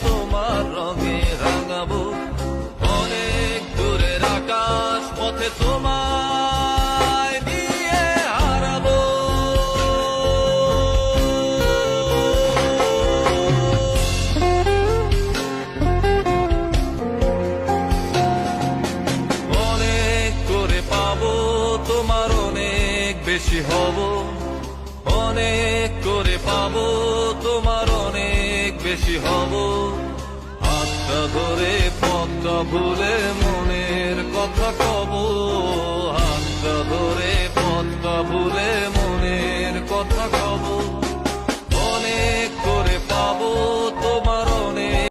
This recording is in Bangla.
তোমার রঙে রাঙাবো, অনেক দূরের আকাশ পথে তোমায় নিয়ে হারাবো। অনেক করে পাবো তোমার অনেক বেশি হব, অনেক করে পাবো তোমার অনেক বেশি হব। হাতটা ধরে পথটা ভুলে